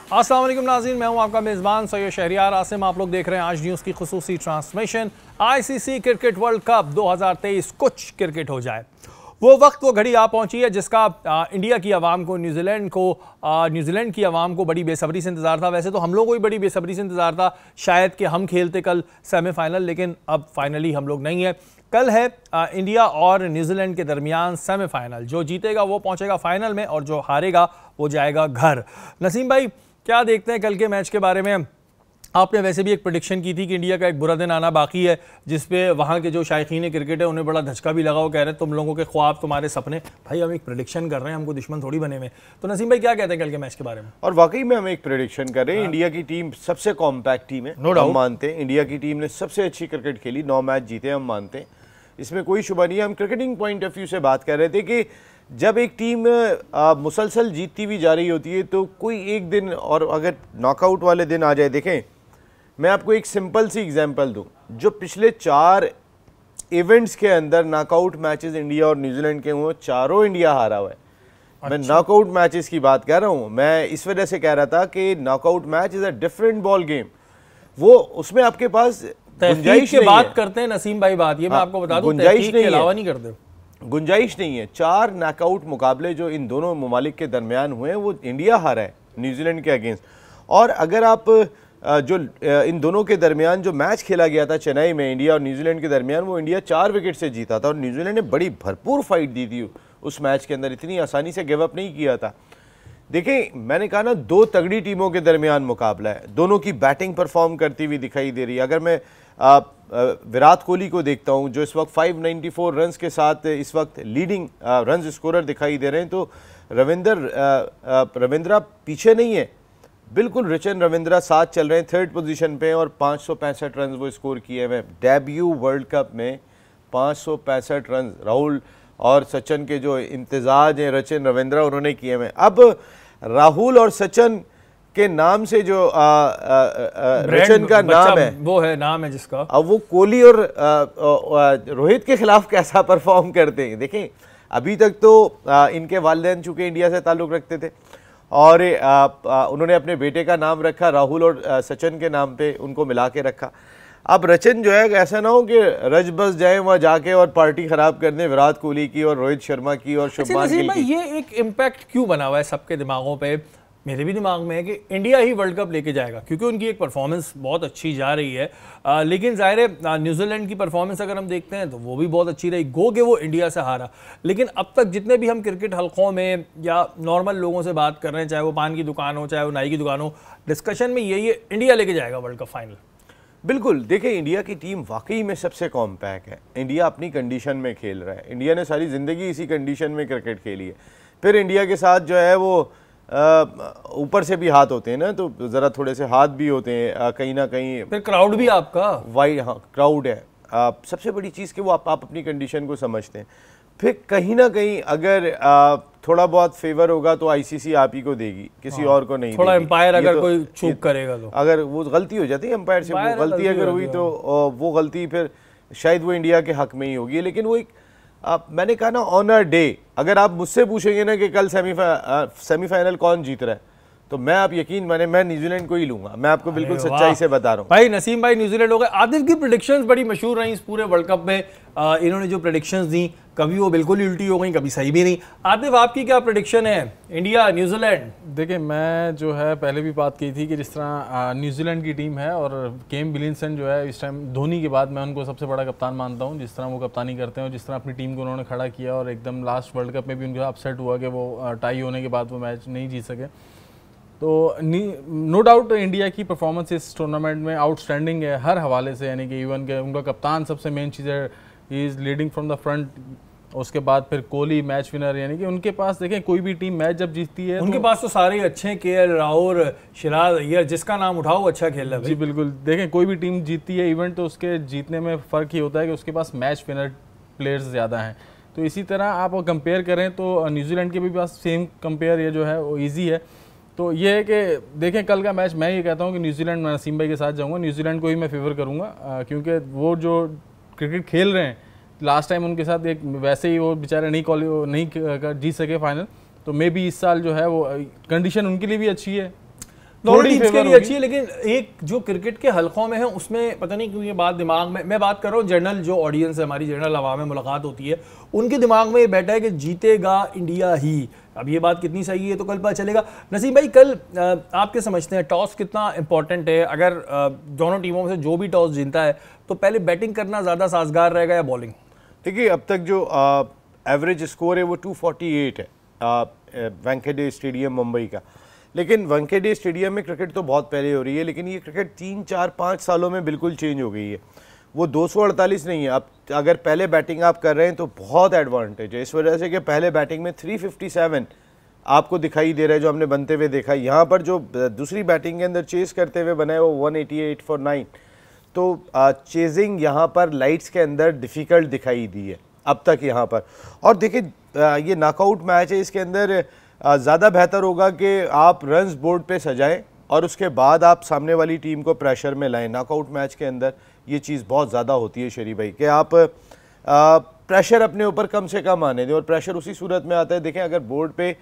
अस्सलाम वालेकुम नाज़रीन, मैं हूं आपका मेज़बान सैयद शहरियार आसिम। आप लोग देख रहे हैं आज न्यूज़ की खुसूसी transmission. ICC cricket world cup 2023 कुछ क्रिकेट हो जाए, वो वक्त वो घड़ी आ पहुंची है जिसका इंडिया की आवाम को न्यूजीलैंड की आवाम को बड़ी बेसब्री से इंतजार था। वैसे तो हम लोगों को भी बड़ी बेसब्री से इंतजार था शायद कि हम खेलते कल सेमीफाइनल, लेकिन अब फाइनली हम लोग नहीं है। कल है इंडिया और न्यूजीलैंड के दरमियान सेमीफाइनल। जो जीतेगा वो पहुंचेगा फाइनल में और जो हारेगा वो जाएगा घर। नसीम भाई, क्या देखते हैं कल के मैच के बारे में? आपने वैसे भी एक प्रेडिक्शन की थी कि इंडिया का एक बुरा दिन आना बाकी है, जिसपे वहाँ के जो शायकीन क्रिकेट है उन्हें बड़ा धचका भी लगा। वो कह रहे हैं तुम लोगों के ख्वाब तुम्हारे सपने। भाई हम एक प्रेडिक्शन कर रहे हैं, हमको दुश्मन थोड़ी बने में। तो नसीम भाई क्या कहते हैं कल के मैच के बारे में? और वाकई में हम एक प्रेडिक्शन कर रहे हैं। इंडिया की टीम सबसे कॉम्पैक्ट टीम है, हम मानते हैं। इंडिया की टीम ने सबसे अच्छी क्रिकेट खेली, 9 मैच जीते, हम मानते हैं, इसमें कोई शुबा नहीं है। हम क्रिकेटिंग पॉइंट ऑफ व्यू से बात कर रहे थे कि जब एक टीम मुसलसल जीतती हुई जा रही होती है तो कोई एक दिन और अगर नॉकआउट वाले दिन आ जाए, देखें मैं आपको एक सिंपल सी एग्जांपल दूं, जो पिछले 4 इवेंट्स के अंदर नॉकआउट मैचेस इंडिया और न्यूजीलैंड के हुए, चारों इंडिया हारा हुआ है। मैं नॉकआउट मैचेस की बात कर रहा हूं। मैं इस वजह से कह रहा था कि knockout match is a different ball game. वो उसमें आपके पास गुंजाइश की बात करते हैं नसीम भाई, बात ये मैं आपको बता दूं, गुंजाइश के अलावा नहीं करते, गुंजाइश नहीं है। 4 नॉकआउट मुकाबले जो इन दोनों ममालिक के दरमियान हुए हैं वो इंडिया हारा है न्यूजीलैंड के अगेंस्ट। और अगर आप जो इन दोनों के दरमियान जो मैच खेला गया था चेन्नई में इंडिया और न्यूजीलैंड के दरमियान, वो इंडिया 4 विकेट से जीता था और न्यूजीलैंड ने बड़ी भरपूर फाइट दी थी उस मैच के अंदर, इतनी आसानी से गिव अप नहीं किया था। देखिए मैंने कहा ना, 2 तगड़ी टीमों के दरमियान मुकाबला है, दोनों की बैटिंग परफॉर्म करती हुई दिखाई दे रही है। अगर मैं विराट कोहली को देखता हूं जो इस वक्त 594 रन्स के साथ इस वक्त लीडिंग रन्स स्कोरर दिखाई दे रहे हैं, तो रविंद्रा पीछे नहीं है, बिल्कुल रचिन रविंद्रा साथ चल रहे हैं 3rd पोजीशन पे और 565 रन वो स्कोर किए हैं। डेब्यू वर्ल्ड कप में 565 रन राहुल और सचिन के जो इम्तिजाज हैं रचिन रविंद्रा उन्होंने किए हैं। अब राहुल और सचिन के नाम से जो रचिन का नाम है, वो है नाम है जिसका, अब वो कोहली और रोहित के खिलाफ कैसा परफॉर्म करते हैं। देखें अभी तक तो इनके वालिदैन चूंकि इंडिया से ताल्लुक़ रखते थे और उन्होंने अपने बेटे का नाम रखा राहुल और सचिन के नाम पे उनको मिला के रखा। अब रचिन जो है ऐसा ना हो कि रज बस जाए वहाँ जाके और पार्टी खराब कर दें विराट कोहली की और रोहित शर्मा की और शुभमान गिल की। ये एक इम्पैक्ट क्यों बना हुआ है सबके दिमागों पे? मेरे भी दिमाग में है कि इंडिया ही वर्ल्ड कप लेके जाएगा क्योंकि उनकी एक परफॉर्मेंस बहुत अच्छी जा रही है। लेकिन ज़ाहिर है न्यूजीलैंड की परफॉर्मेंस अगर हम देखते हैं तो वो भी बहुत अच्छी रही, गो के वो इंडिया से हारा। लेकिन अब तक जितने भी हम क्रिकेट हलकों में या नॉर्मल लोगों से बात कर रहे हैं, चाहे वो पान की दुकान हो चाहे वो नाई की दुकान हो, डिस्कशन में यही है इंडिया लेके जाएगा वर्ल्ड कप फाइनल। बिल्कुल, देखिए इंडिया की टीम वाकई में सबसे कॉम्पैक्ट है। इंडिया अपनी कंडीशन में खेल रहा है, इंडिया ने सारी ज़िंदगी इसी कंडीशन में क्रिकेट खेली है। फिर इंडिया के साथ जो है वो ऊपर से भी हाथ होते हैं ना, तो ज़रा थोड़े से हाथ भी होते हैं कहीं ना कहीं। फिर क्राउड भी आपका वाइड, हाँ क्राउड है। सबसे बड़ी चीज़ कि वो आप अपनी कंडीशन को समझते हैं। फिर कहीं ना कहीं अगर थोड़ा बहुत फेवर होगा तो आईसीसी आप ही को देगी, किसी और को नहीं। थोड़ा एम्पायर अगर कोई चूक करेगा तो, अगर वो गलती हो जाती है एम्पायर से, वो गलती अगर हुई तो वो गलती फिर शायद वो इंडिया के हक में ही होगी। लेकिन वो एक मैंने कहा ना, ऑन अ डे अगर आप मुझसे पूछेंगे ना कि कल सेमीफाइनल कौन जीत रहा है, तो मैं आप यकीन माने मैं न्यूजीलैंड को ही लूंगा। मैं आपको बिल्कुल सच्चाई से बता रहा हूँ। भाई नसीम भाई न्यूजीलैंड हो गए। आतिफ की प्रेडिक्शंस बड़ी मशहूर रही इस पूरे वर्ल्ड कप में। इन्होंने जो प्रेडिक्शंस दी कभी वो बिल्कुल उल्टी हो गई, कभी सही भी नहीं। आतिफ आपकी क्या प्रेडिक्शन है इंडिया न्यूजीलैंड? देखिए मैं जो है पहले भी बात की थी कि जिस तरह न्यूजीलैंड की टीम है और केन विलियमसन जो है इस टाइम धोनी के बाद मैं उनको सबसे बड़ा कप्तान मानता हूँ। जिस तरह वो कप्तानी करते हैं और जिस तरह अपनी टीम को उन्होंने खड़ा किया और एकदम लास्ट वर्ल्ड कप में भी उनका अपसेट हुआ कि वो टाई होने के बाद वो मैच नहीं जीत सके। तो नो डाउट इंडिया की परफॉर्मेंस इस टूर्नामेंट में आउटस्टैंडिंग है हर हवाले से, यानी कि इवन के उनका कप्तान सबसे मेन चीज़ है, he is leading from the front. उसके बाद फिर कोहली मैच विनर, यानी कि उनके पास देखें कोई भी टीम मैच जब जीतती है उनके पास तो सारे अच्छे हैं, केएल राहुल, सिराज अय्यर, जिसका नाम उठाओ अच्छा खेल रहा है। जी बिल्कुल, देखें कोई भी टीम जीतती है इवेंट तो उसके जीतने में फ़र्क ही होता है कि उसके पास मैच विनर प्लेयर्स ज़्यादा हैं। तो इसी तरह आप कंपेयर करें तो न्यूजीलैंड के भी पास सेम कंपेयर ये जो है वो ईजी है। तो ये है कि देखें कल का मैच मैं ये कहता हूँ कि न्यूजीलैंड, मैं नसीम भाई के साथ जाऊँगा, न्यूजीलैंड को ही मैं फेवर करूँगा क्योंकि वो जो क्रिकेट खेल रहे हैं लास्ट टाइम उनके साथ एक वैसे ही वो बेचारे नहीं जीत सके फाइनल, तो मे बी इस साल जो है वो कंडीशन उनके लिए भी अच्छी है। दोनों टीम्स के लिए अच्छी है, लेकिन एक जो क्रिकेट के हलकों में है उसमें पता नहीं क्यों ये बात दिमाग में, मैं बात कर रहा हूँ जनरल जो ऑडियंस है हमारी, जनरल आवाम में मुलाकात होती है, उनके दिमाग में ये बैठा है कि जीतेगा इंडिया ही। अब ये बात कितनी सही है तो कल पता चलेगा। नसीम भाई, कल आप क्या समझते हैं टॉस कितना इंपॉर्टेंट है? अगर दोनों टीमों में से जो भी टॉस जीतता है तो पहले बैटिंग करना ज़्यादा साजगार रहेगा या बॉलिंग? देखिए, अब तक जो एवरेज स्कोर है वो 248 है वानखेड़े स्टेडियम मुंबई का। लेकिन वानखेड़े स्टेडियम में क्रिकेट तो बहुत पहले हो रही है, लेकिन ये क्रिकेट 3, 4, 5 सालों में बिल्कुल चेंज हो गई है। वो 248 नहीं है। अब अगर पहले बैटिंग आप कर रहे हैं तो बहुत एडवांटेज है, इस वजह से कि पहले बैटिंग में 357 आपको दिखाई दे रहा है जो हमने बनते हुए देखा। यहाँ पर जो दूसरी बैटिंग के अंदर चेस करते हुए बना है वो 188 फॉर 9। तो चेजिंग यहाँ पर लाइट्स के अंदर डिफ़िकल्ट दिखाई दी है अब तक यहाँ पर। और देखिए ये नॉकआउट मैच है, इसके अंदर ज़्यादा बेहतर होगा कि आप रन्स बोर्ड पे सजाएं और उसके बाद आप सामने वाली टीम को प्रेशर में लाएं। नॉकआउट मैच के अंदर ये चीज़ बहुत ज़्यादा होती है शरीफ भाई, कि आप प्रेशर अपने ऊपर कम से कम आने दें। और प्रेशर उसी सूरत में आता है, देखें अगर बोर्ड पे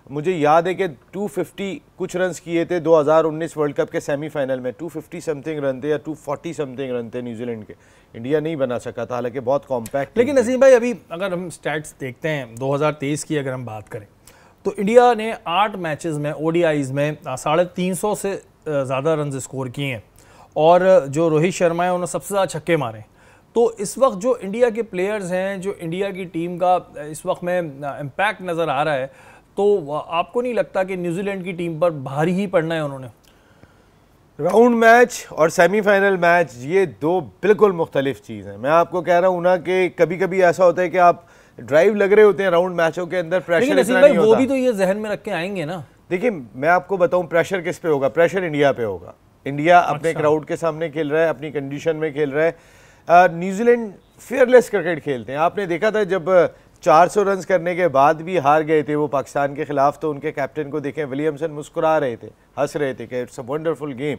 मुझे याद है कि 250 कुछ रन्स किए थे 2019 वर्ल्ड कप के सेमीफाइनल में, 250 समथिंग रन थे या 240 समथिंग रन थे न्यूजीलैंड के। इंडिया नहीं बना सका था, हालांकि बहुत कॉम्पैक्ट। लेकिन नसीम भाई, अभी अगर हम स्टैट्स देखते हैं 2023 की अगर हम बात करें तो इंडिया ने 8 मैचेस में ओडीआईज में 350 से ज़्यादा रन स्कोर किए हैं और जो रोहित शर्मा है उन्होंने सबसे ज़्यादा छक्के मारे। तो इस वक्त जो इंडिया के प्लेयर्स हैं, जो इंडिया की टीम का इस वक्त में इम्पैक्ट नज़र आ रहा है, तो आपको नहीं लगता कि न्यूजीलैंड की टीम पर भारी ही पड़ना है उन्होंने? राउंड मैच और सेमीफाइनल मैच ये दो बिल्कुल मुख्तलिफ चीज़ हैं। मैं आपको कह रहा हूँ ना कि कभी कभी ऐसा होता है कि आप ड्राइव लग रहे होते हैं राउंड मैचों के अंदर, प्रेशर इतना नहीं होता। वो भी तो ये जहन में रख के आएंगे ना। देखिए, मैं आपको बताऊं प्रेशर किस पे होगा। प्रेशर इंडिया पे होगा। इंडिया अपने क्राउड के सामने खेल रहा है, अपनी कंडीशन में खेल रहा है। न्यूजीलैंड फेयरलेस क्रिकेट खेलते हैं। आपने देखा था जब 400 रन करने के बाद भी हार गए थे वो पाकिस्तान के खिलाफ, तो उनके कैप्टन को देखें, विलियमसन मुस्कुरा रहे थे, हंस रहे थे कि it's a wonderful game,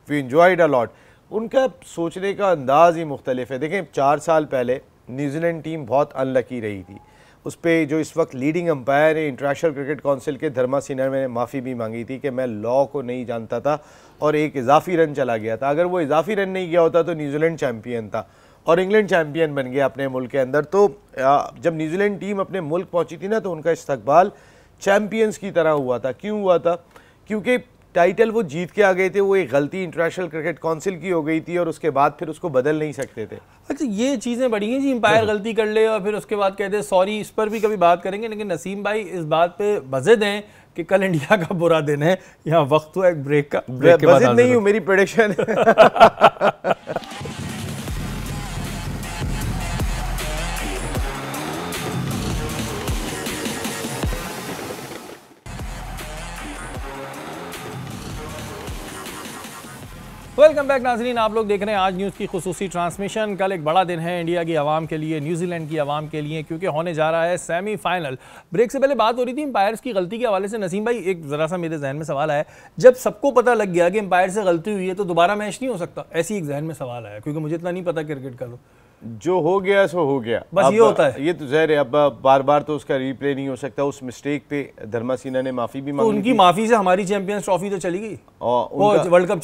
we enjoyed a lot. उनका सोचने का अंदाज ही मुख्तलिफ है। देखें, 4 साल पहले न्यूजीलैंड टीम बहुत अनलकी रही थी। उस पर जो इस वक्त लीडिंग अंपायर है इंटरनेशनल क्रिकेट काउंसिल के धर्मा सिन्हा ने माफ़ी भी मांगी थी कि मैं लॉ को नहीं जानता था और एक इजाफी रन चला गया था। अगर वो इजाफी रन नहीं गया होता तो न्यूजीलैंड चैम्पियन था और इंग्लैंड चैम्पियन बन गया अपने मुल्क के अंदर। तो जब न्यूजीलैंड टीम अपने मुल्क पहुंची थी ना, तो उनका इस्तकबाल चैम्पियंस की तरह हुआ था। क्यों हुआ था? क्योंकि टाइटल वो जीत के आ गए थे। वो एक गलती इंटरनेशनल क्रिकेट काउंसिल की हो गई थी और उसके बाद फिर उसको बदल नहीं सकते थे। अच्छा, ये चीज़ें बड़ी हैं जी, एम्पायर गलती कर ले और फिर उसके बाद कहते हैं सॉरी। इस पर भी कभी बात करेंगे, लेकिन नसीम भाई इस बात पे बजे दें कि कल इंडिया का बुरा दिन है। यहाँ वक्त हुआ एक ब्रेक का। ब्रेक के बाद नहीं हूँ, मेरी प्रेडिक्शन वेलकम बैक नाजरीन, आप लोग देख रहे हैं आज न्यूज़ की खुसूसी ट्रांसमिशन। कल एक बड़ा दिन है इंडिया की आवाम के लिए, न्यूजीलैंड की आवाम के लिए, क्योंकि होने जा रहा है सेमीफाइनल। ब्रेक से पहले बात हो रही थी एम्पायर्स की गलती के हवाले से। नसीम भाई, एक ज़रा सा मेरे जहन में सवाल आया, जब सबको पता लग गया कि एम्पायर से गलती हुई है तो दोबारा मैच नहीं हो सकता? ऐसी एक जहन में सवाल आया, क्योंकि मुझे इतना नहीं पता क्रिकेट का। तो जो हो गया सो हो गया, बस ये होता है। ये तो ज़ाहिर है, अब बार बार तो उसका रीप्ले नहीं हो सकता। उस मिस्टेक पे धर्मा सिन्हा ने माफी भी मांगी। उनकी माफी से हमारी चैंपियंस ट्रॉफी तो चली गई और वर्ल्ड कप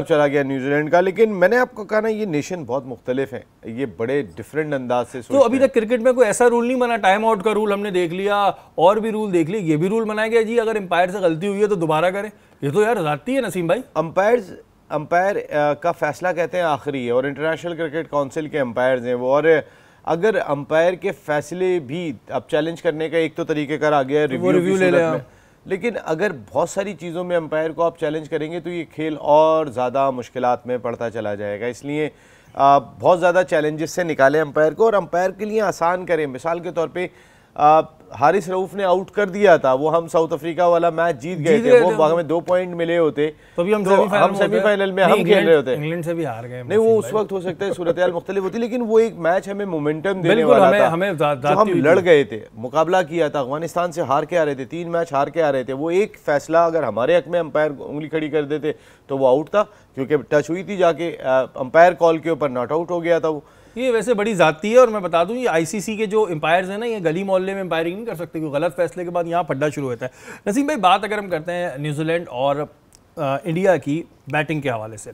चला गया न्यूजीलैंड का। लेकिन मैंने आपको कहा ना, ये नेशन बहुत मुख्तलिफ है, ये बड़े डिफरेंट अंदाज से तो अभी तक क्रिकेट में कोई ऐसा रूल नहीं बना। टाइम आउट का रूल हमने देख लिया और भी रूल देख लिए, ये भी रूल बनाया गया जी अगर एम्पायर से गलती हुई है तो दोबारा करें। ये तो यार ज़्यादती है नसीम भाई। अंपायर का फैसला कहते हैं आखिरी है और इंटरनेशनल क्रिकेट काउंसिल के अंपायर्स हैं वो। और अगर अंपायर के फैसले भी अब चैलेंज करने का एक तो तरीक़ेकार आ गया है रिव्यू ले लें, लेकिन अगर बहुत सारी चीज़ों में अंपायर को आप चैलेंज करेंगे तो ये खेल और ज़्यादा मुश्किलात में पड़ता चला जाएगा। इसलिए बहुत ज़्यादा चैलेंजेस से निकालें अंपायर को और अंपायर के लिए आसान करें। मिसाल के तौर पर हारिस रऊफ ने आउट कर दिया था, वो हम साउथ अफ्रीका वाला मैच जीत गए थे, वो हमें 2 पॉइंट मिले होते तो हम सेमीफाइनल में हम खेल रहे होते। इंग्लैंड से भी हार गए। नहीं, वो उस वक्त हो सकता है सूरत हाल मुख्तलिफ होती, लेकिन वो एक मैच हमें मोमेंटम देने वाला था। जो हम लड़ गए थे, मुकाबला किया था, अफगानिस्तान से हार के आ रहे थे, 3 मैच हार के आ रहे थे। वो एक फैसला अगर हमारे हक में अंपायर उंगली खड़ी कर देते तो वो आउट था, क्योंकि टच हुई थी जाके, अंपायर कॉल के ऊपर नॉट आउट हो गया था वो। ये वैसे बड़ी जाती है और मैं बता दूं ये आईसीसी के जो एम्पायर्स हैं ना, ये गली मोहल्ले में एम्पायरिंग नहीं कर सकते, क्योंकि गलत फैसले के बाद यहाँ पड्डा शुरू होता है। नसीम भाई, बात अगर हम करते हैं न्यूजीलैंड और इंडिया की बैटिंग के हवाले से।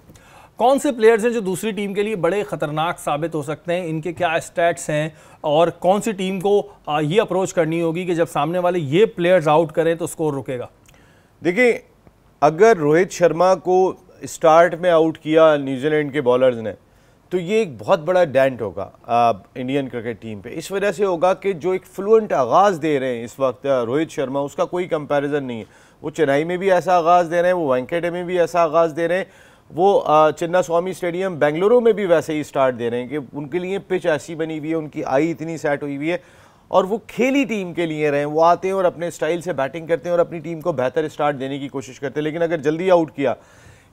कौन से प्लेयर्स हैं जो दूसरी टीम के लिए बड़े ख़तरनाक साबित हो सकते हैं, इनके क्या स्टैट्स हैं और कौन सी टीम को ये अप्रोच करनी होगी कि जब सामने वाले ये प्लेयर्स आउट करें तो स्कोर रुकेगा? देखिए, अगर रोहित शर्मा को स्टार्ट में आउट किया न्यूजीलैंड के बॉलर्स ने तो ये एक बहुत बड़ा डेंट होगा इंडियन क्रिकेट टीम पे। इस वजह से होगा कि जो एक फ्लुएंट आगाज़ दे रहे हैं इस वक्त रोहित शर्मा, उसका कोई कंपैरिजन नहीं है। वो चेन्नई में भी ऐसा आगाज़ दे रहे हैं, वो वेंकटे में भी ऐसा आगाज़ दे रहे हैं, वो चिन्ना स्वामी स्टेडियम बेंगलुरु में भी वैसे ही स्टार्ट दे रहे हैं कि उनके लिए पिच ऐसी बनी हुई है, उनकी आई इतनी सेट हुई हुई है और वो खेली टीम के लिए रहे हैं। वो आते हैं और अपने स्टाइल से बैटिंग करते हैं और अपनी टीम को बेहतर स्टार्ट देने की कोशिश करते हैं। लेकिन अगर जल्दी आउट किया,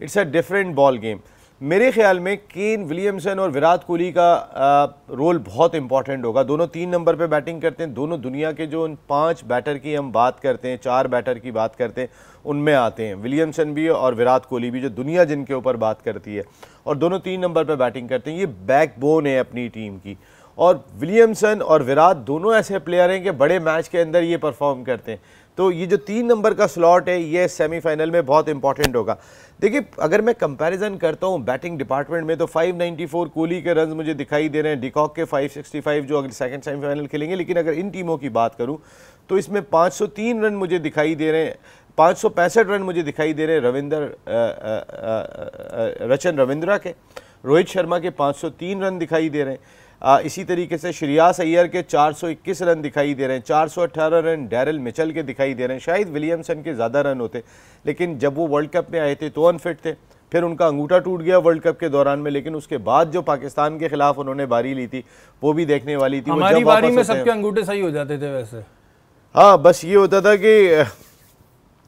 it's a different ball game. मेरे ख्याल में केन विलियमसन और विराट कोहली का रोल बहुत इंपॉर्टेंट होगा। दोनों 3 नंबर पे बैटिंग करते हैं। दोनों दुनिया के जो 5 बैटर की हम बात करते हैं, 4 बैटर की बात करते हैं, उनमें आते हैं विलियमसन भी और विराट कोहली भी, जो दुनिया जिनके ऊपर बात करती है, और दोनों 3 नंबर पे बैटिंग करते हैं। ये बैकबोन है अपनी टीम की। और विलियमसन और विराट दोनों ऐसे प्लेयर हैं कि बड़े मैच के अंदर ये परफॉर्म करते हैं। तो ये जो 3 नंबर का स्लॉट है, ये सेमीफाइनल में बहुत इंपॉर्टेंट होगा। देखिए, अगर मैं कंपैरिजन करता हूँ बैटिंग डिपार्टमेंट में तो 594 कोहली के रन मुझे दिखाई दे रहे हैं, डिकॉक के 565 जो अगले सेकंड सेमीफाइनल खेलेंगे। लेकिन अगर इन टीमों की बात करूँ तो इसमें 503 रन मुझे दिखाई दे रहे हैं, 565 रन मुझे दिखाई दे रहे हैं रचन रविंद्रा के। रोहित शर्मा के 503 रन दिखाई दे रहे हैं। इसी तरीके से श्रेयस अय्यर के 421 रन दिखाई दे रहे हैं, 418 रन डैरिल मिचेल के दिखाई दे रहे हैं। शायद विलियमसन के ज़्यादा रन होते, लेकिन जब वो वर्ल्ड कप में आए थे तो अनफिट थे, फिर उनका अंगूठा टूट गया वर्ल्ड कप के दौरान में। लेकिन उसके बाद जो पाकिस्तान के खिलाफ उन्होंने बारी ली थी वो भी देखने वाली थी। हमारी बारी में सबके अंगूठे सही हो जाते थे वैसे। हाँ, बस ये होता था कि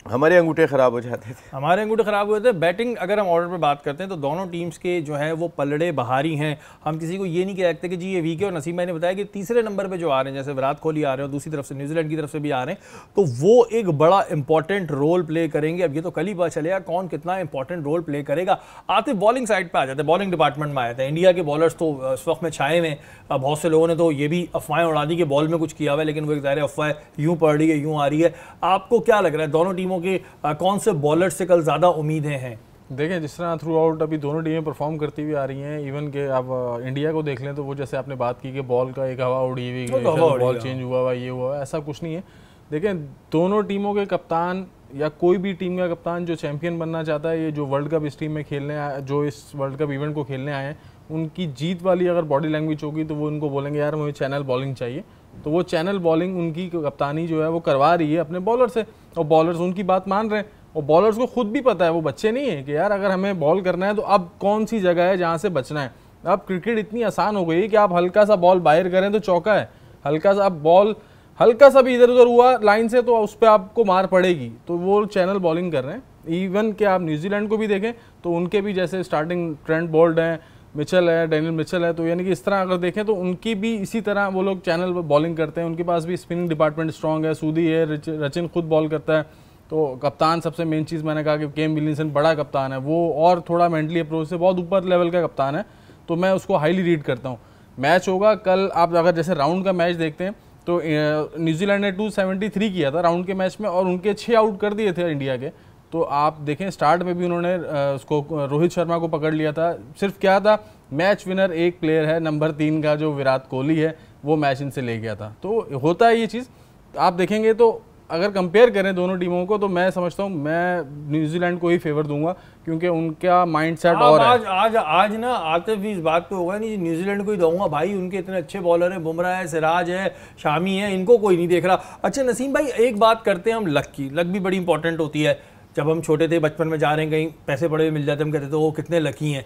हमारे अंगूठे खराब हो जाते थे। हमारे अंगूठे खराब हुए थे। बैटिंग अगर हम ऑर्डर पे बात करते हैं तो दोनों टीम्स के जो है वो पलड़े बहारी हैं। हम किसी को ये नहीं कह सकते कि जी ये वीक है। और नसीम भाई ने बताया कि तीसरे नंबर पे जो आ रहे हैं, जैसे विराट कोहली आ रहे हैं और दूसरी तरफ से न्यूजीलैंड की तरफ से भी आ रहे हैं, तो वो एक बड़ा इंपॉर्टेंट रोल प्ले करेंगे। अब ये तो कल ही पता चलेगा कौन कितना इंपॉर्टेंट रोल प्ले करेगा। आते बॉलिंग साइड पर आ जाते हैं, बॉलिंग डिपार्टमेंट में आए थे। इंडिया के बॉलर्स तो इस वक्त में छाए में, बहुत से लोगों ने तो ये भी अफवाहें उड़ा दी कि बॉल में कुछ किया हुआ है, लेकिन वो एक ज़ाहिर अफवाह यूँ पड़ रही है, यूँ आ रही है। आपको क्या लग रहा है दोनों टीमों के कौन से बॉलर से कल ज़्यादा उम्मीदें हैं? देखें, जिस तरह थ्रू आउट अभी दोनों टीमें परफॉर्म करती हुई आ रही हैं, इवन के अब इंडिया को देख लें तो वो जैसे आपने बात की कि बॉल का एक हवा उड़ी हुई, बॉल चेंज हुआ, ये हुआ, ऐसा कुछ नहीं है। देखें, दोनों टीमों के कप्तान या कोई भी टीम का कप्तान जो चैंपियन बनना चाहता है, ये जो वर्ल्ड कप इस टीम में खेलने जो इस वर्ल्ड कप इवेंट को खेलने आए हैं, उनकी जीत वाली अगर बॉडी लैंग्वेज होगी तो वो उनको बोलेंगे यार मुझे चैनल बॉलिंग चाहिए। तो वो चैनल बॉलिंग उनकी कप्तानी जो है वो करवा रही है अपने बॉलर से, और बॉलर्स उनकी बात मान रहे हैं। और बॉलर्स को खुद भी पता है, वो बच्चे नहीं है कि यार अगर हमें बॉल करना है तो अब कौन सी जगह है जहाँ से बचना है। अब क्रिकेट इतनी आसान हो गई है कि आप हल्का सा बॉल बाहर करें तो चौका है, हल्का सा अब बॉल हल्का सा भी इधर उधर हुआ लाइन से तो उस पर आपको मार पड़ेगी। तो वो चैनल बॉलिंग कर रहे हैं। इवन कि आप न्यूजीलैंड को भी देखें तो उनके भी जैसे स्टार्टिंग ट्रेंट बोल्ट हैं, मिचेल है, डैनियल मिचेल है, तो यानी कि इस तरह अगर देखें तो उनकी भी इसी तरह वो लोग चैनल बॉलिंग करते हैं। उनके पास भी स्पिनिंग डिपार्टमेंट स्ट्रॉन्ग है, सूदी है, रचिन खुद बॉल करता है। तो कप्तान सबसे मेन चीज़ मैंने कहा कि केन विलियमसन बड़ा कप्तान है, वो और थोड़ा मेंटली अप्रोच से बहुत ऊपर लेवल का कप्तान है, तो मैं उसको हाईली रीड करता हूँ। मैच होगा कल, आप अगर जैसे राउंड का मैच देखते हैं तो न्यूजीलैंड ने 273 किया था राउंड के मैच में और उनके 6 आउट कर दिए थे इंडिया के। तो आप देखें स्टार्ट में भी उन्होंने उसको रोहित शर्मा को पकड़ लिया था। सिर्फ क्या था, मैच विनर एक प्लेयर है नंबर 3 का जो विराट कोहली है, वो मैच इनसे ले गया था। तो होता है ये चीज़। आप देखेंगे तो अगर कंपेयर करें दोनों टीमों को तो मैं समझता हूँ मैं न्यूजीलैंड को ही फेवर दूंगा, क्योंकि उनका माइंडसेट और आज ना आतिफ भी इस बात पे होगा नहीं न्यूजीलैंड को ही दूंगा भाई, उनके इतने अच्छे बॉलर हैं, बुमराह है, सिराज है, शामी है, इनको कोई नहीं देख रहा। अच्छा नसीम भाई, एक बात करते हैं हम लक की। लक भी बड़ी इंपॉर्टेंट होती है। जब हम छोटे थे, बचपन में जा रहे हैं कहीं पैसे बड़े मिल जाते, हम कहते थे वो कितने लकी हैं।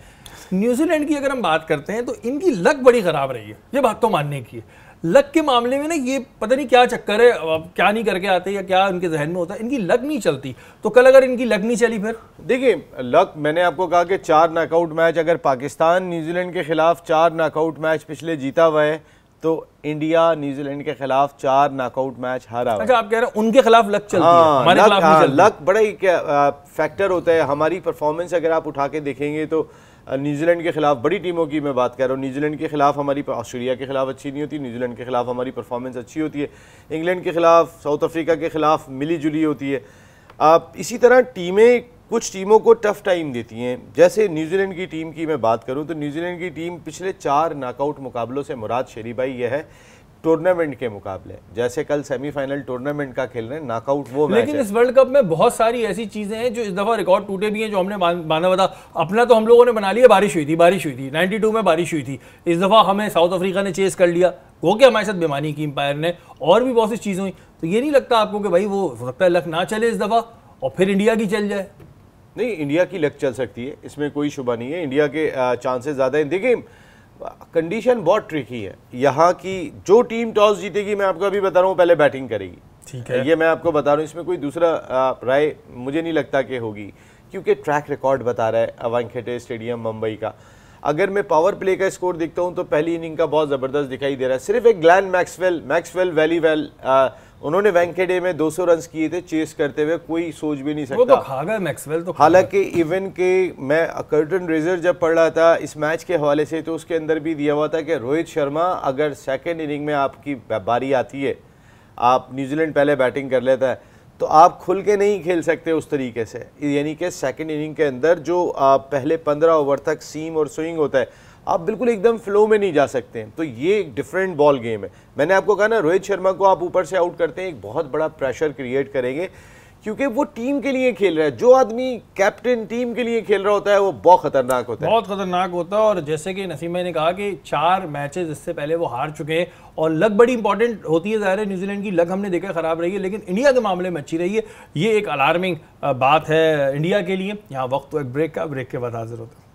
न्यूजीलैंड की अगर हम बात करते हैं तो इनकी लक बड़ी ख़राब रही है, ये बात तो मानने की है। लक के मामले में ना ये पता नहीं क्या चक्कर है, क्या नहीं करके आते या क्या उनके जहन में होता है, इनकी लक नहीं चलती। तो कल अगर इनकी लक नहीं चली फिर देखिए, लक मैंने आपको कहा कि 4 नॉकआउट मैच, अगर पाकिस्तान न्यूजीलैंड के खिलाफ 4 नॉकआउट मैच पिछले जीता हुआ है तो इंडिया न्यूजीलैंड के खिलाफ 4 नॉकआउट मैच हारा हुआ है। अच्छा, आप कह रहे हैं उनके खिलाफ लक चलती है, हमारे खिलाफ नहीं चलती। लक बड़ा ही फैक्टर होता है। हमारी परफॉर्मेंस अगर आप उठा के देखेंगे तो न्यूजीलैंड के खिलाफ, बड़ी टीमों की मैं बात कर रहा हूँ, न्यूजीलैंड के खिलाफ हमारी, ऑस्ट्रेलिया के खिलाफ अच्छी नहीं होती, न्यूजीलैंड के खिलाफ हमारी परफॉर्मेंस अच्छी होती है, इंग्लैंड के खिलाफ, साउथ अफ्रीका के खिलाफ मिली जुली होती है। इसी तरह टीमें कुछ टीमों को टफ टाइम देती हैं। जैसे न्यूजीलैंड की टीम की मैं बात करूं तो न्यूजीलैंड की टीम पिछले 4 नॉकआउट मुकाबलों से, मुराद शेरी भाई, यह है टूर्नामेंट के मुकाबले, जैसे कल सेमीफाइनल टूर्नामेंट का खेल रहे हैं, नॉकआउट वो मैच है। लेकिन इस वर्ल्ड कप में बहुत सारी ऐसी चीजें हैं जो इस दफा रिकॉर्ड टूटे भी हैं, जो हमने माना था। अपना तो हम लोगों ने बना लिया, बारिश हुई थी 92 में बारिश हुई थी। इस दफा हमें साउथ अफ्रीका ने चेस कर लिया, वो कि हमारे साथ बेमानी की एम्पायर ने, और भी बहुत सी चीजें हुई। तो ये नहीं लगता आपको कि भाई वो हो सकता है लक ना चले इस दफा और फिर इंडिया की चल जाए? नहीं, इंडिया की लक चल सकती है, इसमें कोई शुबा नहीं है। इंडिया के चांसेस ज़्यादा हैं। देखिए, कंडीशन बहुत ट्रिकी है। यहाँ की जो टीम टॉस जीतेगी, मैं आपको अभी बता रहा हूँ, पहले बैटिंग करेगी। ठीक है, ये मैं आपको बता रहा हूँ, इसमें कोई दूसरा राय मुझे नहीं लगता कि होगी, क्योंकि ट्रैक रिकॉर्ड बता रहा है वानखेड़े स्टेडियम मुंबई का। अगर मैं पावर प्ले का स्कोर देखता हूँ तो पहली इनिंग का बहुत ज़बरदस्त दिखाई दे रहा है। सिर्फ एक ग्लैन मैक्सवेल वैलीवेल, उन्होंने वानखेड़े में 200 रन किए थे चेस करते हुए, कोई सोच भी नहीं सकता। वो तो खा गए मैक्सवेल तो। हालांकि इवन के मैं कर्टन रेजर जब पढ़ रहा था इस मैच के हवाले से, तो उसके अंदर भी दिया हुआ था कि रोहित शर्मा अगर सेकंड इनिंग में आपकी बारी आती है, आप न्यूजीलैंड पहले बैटिंग कर लेता है, तो आप खुल के नहीं खेल सकते उस तरीके से। यानी कि सेकंड इनिंग के अंदर जो पहले 15 ओवर तक सीम और स्विंग होता है, आप बिल्कुल एकदम फ्लो में नहीं जा सकते हैं। तो ये एक डिफरेंट बॉल गेम है। मैंने आपको कहा ना, रोहित शर्मा को आप ऊपर से आउट करते हैं, एक बहुत बड़ा प्रेशर क्रिएट करेंगे, क्योंकि वो टीम के लिए खेल रहा है। जो आदमी कैप्टन टीम के लिए खेल रहा होता है वो बहुत खतरनाक होता है, बहुत खतरनाक होता है। और जैसे कि नसीम भाई ने कहा कि 4 मैचेस इससे पहले वो हार चुके हैं, और लक बड़ी इंपॉर्टेंट होती है। ज़ाहिर है न्यूजीलैंड की लक हमने देखा खराब रही है, लेकिन इंडिया के मामले में अच्छी रही है। ये एक अलार्मिंग बात है इंडिया के लिए। यहाँ वक्त तो एक ब्रेक का, ब्रेक के बाद हाजिर होता है।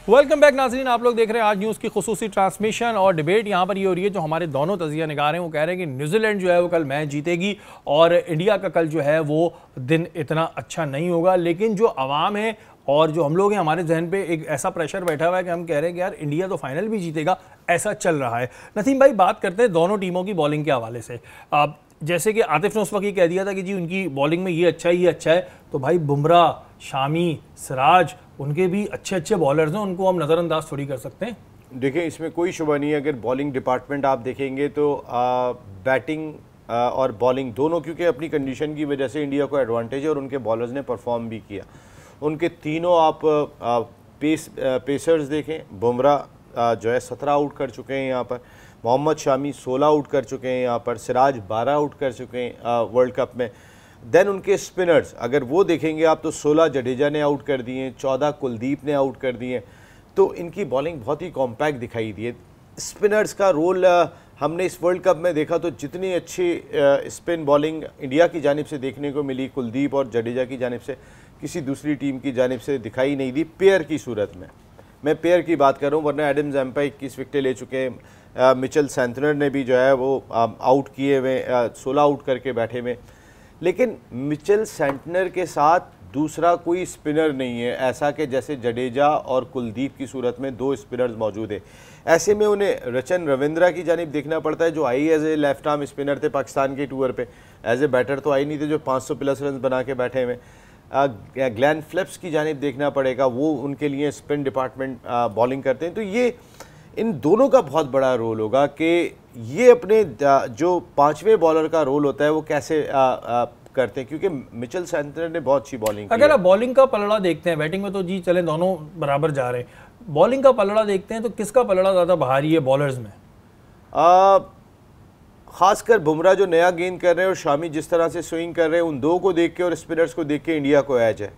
वेलकम बैक नाज़रीन, आप लोग देख रहे हैं आज न्यूज़ की खुसूसी ट्रांसमिशन। और डिबेट यहाँ पर ये हो रही है, जो हमारे दोनों तजिया निगार हैं वो कह रहे हैं कि न्यूजीलैंड जो है वो कल मैच जीतेगी और इंडिया का कल जो है वो दिन इतना अच्छा नहीं होगा। लेकिन जो आवाम है और जो हम लोग हैं, हमारे जहन पे एक ऐसा प्रेशर बैठा हुआ है कि हम कह रहे हैं कि यार इंडिया तो फाइनल भी जीतेगा, ऐसा चल रहा है। नसीम भाई, बात करते हैं दोनों टीमों की बॉलिंग के हवाले से। जैसे कि आतिफ ने उस वक्त ये कह दिया था कि जी उनकी बॉलिंग में ये अच्छा है, तो भाई बुमराह, शामी, सिराज, उनके भी अच्छे अच्छे बॉलर्स हैं, उनको हम नज़रअंदाज थोड़ी कर सकते हैं। देखिए, इसमें कोई शुबा नहीं है। अगर बॉलिंग डिपार्टमेंट आप देखेंगे तो बैटिंग और बॉलिंग दोनों, क्योंकि अपनी कंडीशन की वजह से इंडिया को एडवांटेज है और उनके बॉलर्स ने परफॉर्म भी किया। उनके तीनों आप पेसर्स देखें, बुमराह जो है 17 आउट कर चुके हैं यहाँ पर, मोहम्मद शामी 16 आउट कर चुके हैं यहाँ पर, सिराज 12 आउट कर चुके हैं वर्ल्ड कप में। देन उनके स्पिनर्स अगर वो देखेंगे आप तो 16 जडेजा ने आउट कर दिए, 14 कुलदीप ने आउट कर दिए। तो इनकी बॉलिंग बहुत ही कॉम्पैक्ट दिखाई दी है। स्पिनर्स का रोल हमने इस वर्ल्ड कप में देखा तो जितनी अच्छी स्पिन बॉलिंग इंडिया की जानिब से देखने को मिली, कुलदीप और जडेजा की जानिब से किसी दूसरी टीम की जानिब से दिखाई नहीं दी पेयर की सूरत में। मैं पेयर की बात कर रहा हूँ, वरना एडम ज़ैम्पा 21 विकेटें ले चुके हैं। मिचेल सैंटनर ने भी जो है वो आउट किए हुए, 16 आउट करके बैठे हुए। लेकिन मिचेल सैंटनर के साथ दूसरा कोई स्पिनर नहीं है ऐसा कि जैसे जडेजा और कुलदीप की सूरत में 2 स्पिनर्स मौजूद है। ऐसे में उन्हें रचन रविंद्रा की जानिब देखना पड़ता है, जो I as a left arm spinner थे पाकिस्तान के टूर पे, एज ए बैटर तो आई नहीं थे, जो 500 प्लस रन बना के बैठे हुए। ग्लेन फिलिप्स की जानिब देखना पड़ेगा, वो उनके लिए स्पिन डिपार्टमेंट बॉलिंग करते हैं। तो ये इन दोनों का बहुत बड़ा रोल होगा कि ये अपने जो 5वें बॉलर का रोल होता है वो कैसे करते हैं, क्योंकि मिचेल सैंटनर ने बहुत अच्छी बॉलिंग की। अगर आप बॉलिंग का पलड़ा देखते हैं, बैटिंग में तो जी चले दोनों बराबर जा रहे हैं, बॉलिंग का पलड़ा देखते हैं तो किसका पलड़ा ज़्यादा भारी है बॉलर्स में? खासकर बुमराह जो नया गेंद कर रहे हैं और शामी जिस तरह से स्विंग कर रहे हैं, उन दो को देख के और स्पिनर्स को देख के इंडिया को एज है।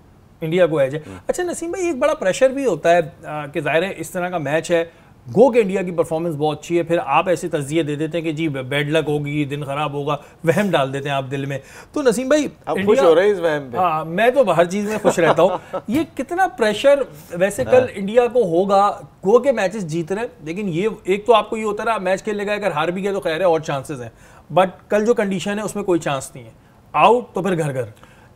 अच्छा नसीम भाई, एक बड़ा प्रेशर भी होता है कि जाहिर है इस तरह का मैच है, गो के इंडिया की परफॉर्मेंस बहुत अच्छी है, फिर आप ऐसे तज़िये दे देते हैं कि जी बेड लक होगी, दिन खराब होगा, वहम डाल देते हैं आप दिल में। तो नसीम भाई, आप खुश हो रहे हैं इस वहम पे? हाँ, मैं तो हर चीज़ में खुश रहता हूँ। ये कितना प्रेशर वैसे कल इंडिया को होगा, गो के मैचेस जीत रहे, लेकिन ये एक तो आपको ये होता रहा मैच खेलने का, अगर हार भी गया तो खैर है और चांसेस हैं, बट कल जो कंडीशन है उसमें कोई चांस नहीं है, आउट तो फिर घर घर।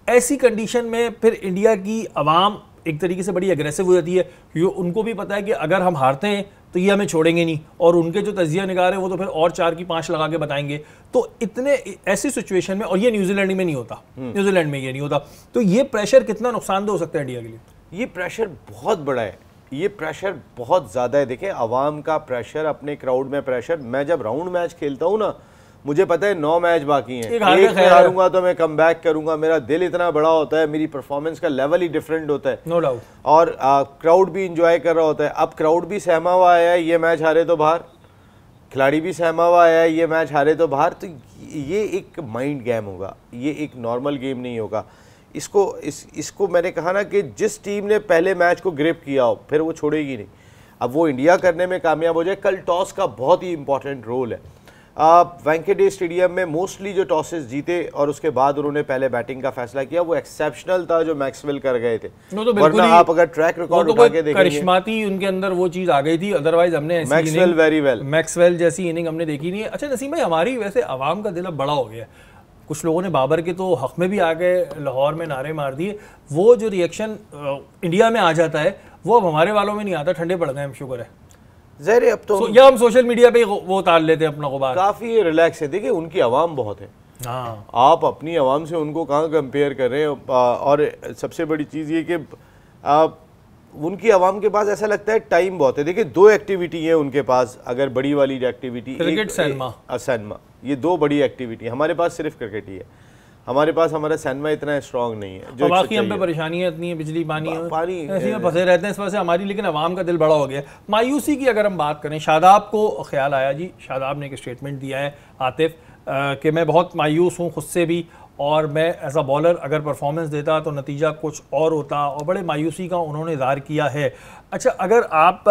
ऐसी कंडीशन में फिर इंडिया की आवाम एक तरीके से बड़ी एग्रेसिव हो जाती है, क्योंकि उनको भी पता है कि अगर हम हारते हैं तो ये हमें छोड़ेंगे नहीं, और उनके जो तजिया निगार है वो तो फिर और 4 की 5 लगा के बताएंगे। तो इतने ऐसी सिचुएशन में, और ये न्यूजीलैंड में नहीं होता, न्यूजीलैंड में ये नहीं होता, तो ये प्रेशर कितना नुकसानदेह हो सकता है इंडिया के लिए? ये प्रेशर बहुत बड़ा है, ये प्रेशर बहुत ज़्यादा है। देखें, आवाम का प्रेशर, अपने क्राउड में प्रेशर। मैं जब राउंड मैच खेलता हूँ ना, मुझे पता है 9 मैच बाकी हैं, एक में हारूंगा तो मैं कम बैक करूंगा, मेरा दिल इतना बड़ा होता है, मेरी परफॉर्मेंस का लेवल ही डिफरेंट होता है, नो डाउट। और क्राउड भी इंजॉय कर रहा होता है। अब क्राउड भी सहमा हुआ आया है, ये मैच हारे तो बाहर, खिलाड़ी भी सहमा हुआ आया है, ये मैच हारे तो बाहर। तो ये एक माइंड गेम होगा, ये एक नॉर्मल गेम नहीं होगा। इसको मैंने कहा ना कि जिस टीम ने पहले मैच को ग्रिप किया हो फिर वो छोड़ेगी नहीं। अब वो इंडिया करने में कामयाब हो जाए। कल टॉस का बहुत ही इंपॉर्टेंट रोल है। वेंकटेश स्टेडियम में मोस्टली जो टॉसेस जीते और उसके बाद उन्होंने पहले बैटिंग का फैसला किया, वो एक्सेप्शनल था जो मैक्सवेल कर गए थे। तो वरना आप अगर ट्रैक रिकॉर्ड उठा के देखेंगे, करिश्माती उनके अंदर वो चीज आ गई थी, अदरवाइज हमने मैक्सवेल जैसी इनिंग हमने देखी नहीं है। अच्छा नसीम भाई, हमारी वैसे आवाम का दिल अब बड़ा हो गया है। कुछ लोगों ने बाबर के तो हक में भी आ गए, लाहौर में नारे मार दिए। वो जो रिएक्शन इंडिया में आ जाता है वो अब हमारे वालों में नहीं आता, ठंडे पड़ गए हम, शुक्र है। ज़ाहिर अब तो या हम सोशल मीडिया पे वो उतार लेते हैं अपना गुबार। काफ़ी रिलैक्स है। देखिए, उनकी आवाम बहुत है। हाँ, आप अपनी आवाम से उनको कहाँ कंपेयर कर रहे हैं। और सबसे बड़ी चीज़ ये कि उनकी आवाम के पास ऐसा लगता है टाइम बहुत है। देखिए, 2 एक्टिविटी है उनके पास, अगर बड़ी वाली एक्टिविटी क्रिकेट, सैनमा, ये 2 बड़ी एक्टिविटी। हमारे पास सिर्फ क्रिकेट ही है। हमारे पास हमारा सैनमा इतना स्ट्रॉन्ग नहीं है। जो बाकी हम पे परेशानियां इतनी है, बिजली पानी ऐसे में फंसे रहते हैं इस वजह से हमारी, लेकिन आवाम का दिल बड़ा हो गया। मायूसी की अगर हम बात करें, शादाब को ख्याल आया जी, शादाब ने एक स्टेटमेंट दिया है आतिफ कि मैं बहुत मायूस हूँ खुद से भी, और मैं एज अ बॉलर अगर परफॉर्मेंस देता तो नतीजा कुछ और होता, और बड़े मायूसी का उन्होंने इज़हार किया है। अच्छा, अगर आप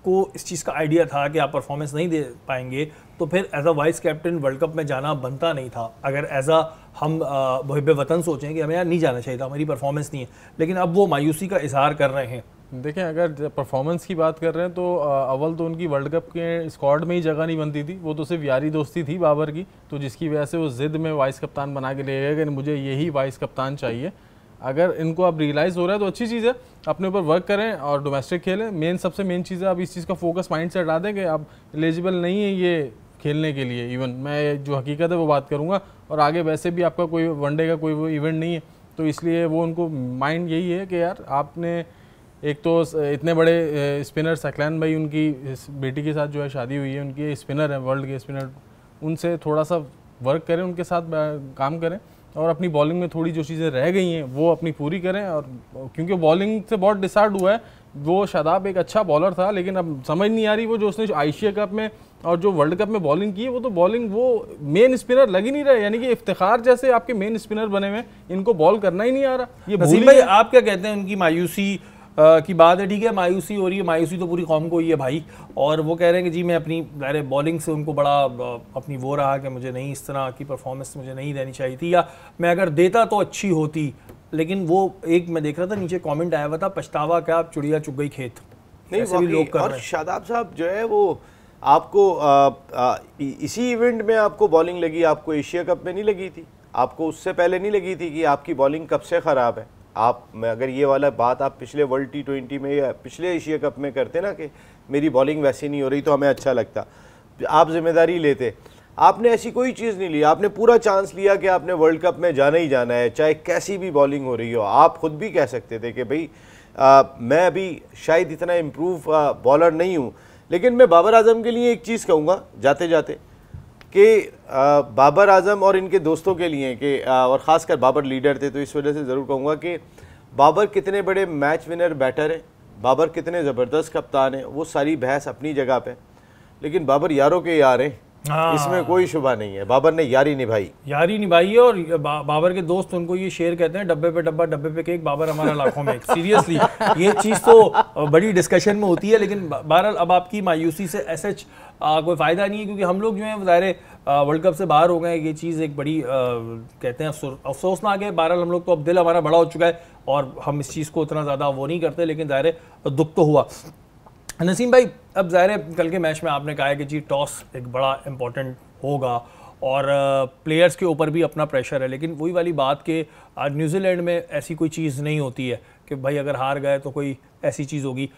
को इस चीज़ का आइडिया था कि आप परफॉर्मेंस नहीं दे पाएंगे तो फिर as a vice captain world cup में जाना बनता नहीं था। अगर एज अ हम मुहिब वतन सोचें कि हमें यार नहीं जाना चाहिए था, हमारी परफॉर्मेंस नहीं है, लेकिन अब वो मायूसी का इजहार कर रहे हैं। देखें, अगर परफॉर्मेंस की बात कर रहे हैं तो अव्वल तो उनकी वर्ल्ड कप के स्क्वाड में ही जगह नहीं बनती थी। वो तो सिर्फ यारी दोस्ती थी बाबर की, तो जिसकी वजह से वो ज़िद में वाइस कप्तान बना के ले गए कि मुझे यही वाइस कप्तान चाहिए। अगर इनको अब रियलाइज़ हो रहा है तो अच्छी चीज़ है, अपने ऊपर वर्क करें और डोमेस्टिक खेलें। सबसे मेन चीज़ है अब इस चीज़ का फोकस माइंड से हटा दें कि अब एलिजिबल नहीं है ये खेलने के लिए। इवन मैं जो हकीकत है वो बात करूँगा, और आगे वैसे भी आपका कोई वनडे का कोई वो इवेंट नहीं है, तो इसलिए वो उनको माइंड यही है कि यार आपने एक तो इतने बड़े स्पिनर सकलैन भाई, उनकी बेटी के साथ जो है शादी हुई है, उनकी स्पिनर है, वर्ल्ड के स्पिनर, उनसे थोड़ा सा वर्क करें, उनके साथ काम करें, और अपनी बॉलिंग में थोड़ी जो चीज़ें रह गई हैं वो अपनी पूरी करें। और क्योंकि बॉलिंग से बहुत डिसाइड हुआ है, वो शादाब एक अच्छा बॉलर था, लेकिन अब समझ नहीं आ रही वो जो उसने एशिया कप में और जो वर्ल्ड कप में बॉलिंग की है, वो तो बॉलिंग वो मेन स्पिनर लग ही नहीं रहा। यानी कि इफ्तिखार जैसे आपके मेन स्पिनर बने हुए, इनको बॉल करना ही नहीं आ रहा। ये नसीम भाई, आप क्या कहते हैं उनकी मायूसी की बात है? ठीक है, मायूसी हो रही है, मायूसी तो पूरी कौम को ही है भाई, और वो कह रहे हैं कि जी मैं अपनी बॉलिंग से उनको बड़ा अपनी वो रहा कि मुझे नहीं, इस तरह की परफॉर्मेंस मुझे नहीं देनी चाहिए थी, या मैं अगर देता तो अच्छी होती। लेकिन वो एक मैं देख रहा था नीचे कमेंट आया हुआ था, पछतावा क्या, अब चिड़िया चुग गई खेत। नहीं, ऐसे भी लोग कर रहे हैं। शादाब साहब जो है वो आपको इसी इवेंट में आपको बॉलिंग लगी, आपको एशिया कप में नहीं लगी थी, आपको उससे पहले नहीं लगी थी कि आपकी बॉलिंग कब से ख़राब है। आप में अगर ये वाला बात आप पिछले वर्ल्ड T20 में या पिछले एशिया कप में करते ना कि मेरी बॉलिंग वैसी नहीं हो रही, तो हमें अच्छा लगता, आप जिम्मेदारी लेते। आपने ऐसी कोई चीज़ नहीं ली, आपने पूरा चांस लिया कि आपने वर्ल्ड कप में जाना ही जाना है, चाहे कैसी भी बॉलिंग हो रही हो। आप खुद भी कह सकते थे कि भाई मैं अभी शायद इतना इम्प्रूव बॉलर नहीं हूँ, लेकिन मैं बाबर आजम के लिए एक चीज़ कहूँगा जाते जाते कि बाबर आजम और इनके दोस्तों के लिए कि और ख़ासकर बाबर लीडर थे, तो इस वजह से ज़रूर कहूँगा कि बाबर कितने बड़े मैच विनर बैटर है, बाबर कितने ज़बरदस्त कप्तान है, वो सारी बहस अपनी जगह पे, लेकिन बाबर यारों के यार हैं, इसमें कोई शुबा नहीं है। बाबर ने यारी निभाई है, और बाबर के दोस्त उनको ये शेर कहते हैं, डब्बे पे डब्बा डब्बे पे केक, बाबर हमारा लाखों में। सीरियसली ये चीज़ तो बड़ी डिस्कशन में होती है, लेकिन बहरहाल अब आपकी मायूसी से ऐसे कोई फ़ायदा नहीं है, क्योंकि हम लोग जो हैं ज़ाहिर वर्ल्ड कप से बाहर हो गए। ये चीज़ एक बड़ी कहते हैं अफसोसनाक है। बहरहाल हम लोग तो अब दिल हमारा बड़ा हो चुका है और हम इस चीज़ को उतना ज़्यादा वो नहीं करते, लेकिन ज़ाहिर दुख तो हुआ। नसीम भाई, अब ज़ाहिर है कल के मैच में आपने कहा है कि जी टॉस एक बड़ा इम्पॉर्टेंट होगा और प्लेयर्स के ऊपर भी अपना प्रेशर है, लेकिन वही वाली बात कि आज न्यूजीलैंड में ऐसी कोई चीज़ नहीं होती है कि भाई अगर हार गए तो कोई ऐसी चीज़ होगी।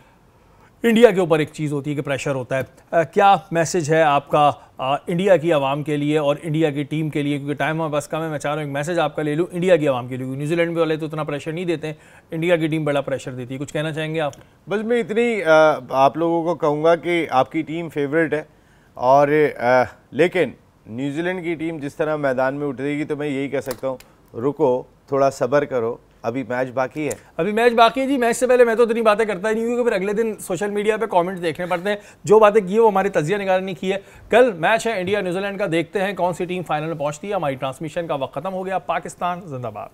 इंडिया के ऊपर एक चीज़ होती है कि प्रेशर होता है। क्या मैसेज है आपका इंडिया की आवाम के लिए और इंडिया की टीम के लिए, क्योंकि टाइम हमारे पास कम है, मैं चाह रहा हूँ एक मैसेज आपका ले लूँ इंडिया की आवाम के लिए। न्यूजीलैंड वाले तो इतना प्रेशर नहीं देते हैं, इंडिया की टीम बड़ा प्रेशर देती है, कुछ कहना चाहेंगे आप? बस मैं इतनी आप लोगों को कहूँगा कि आपकी टीम फेवरेट है, और लेकिन न्यूजीलैंड की टीम जिस तरह मैदान में उतरेगी तो मैं यही कह सकता हूँ, रुको, थोड़ा सब्र करो, अभी मैच बाकी है। अभी मैच बाकी है जी। मैच से पहले मैं तो इतनी बातें करता ही नहीं, क्योंकि फिर अगले दिन सोशल मीडिया पे कमेंट्स देखने पड़ते हैं। जो बातें की है वो हमारी तजिया निगारनी की है। कल मैच है इंडिया न्यूजीलैंड का, देखते हैं कौन सी टीम फाइनल में पहुंचती है। हमारी ट्रांसमिशन का वक्त खत्म हो गया। पाकिस्तान जिंदाबाद।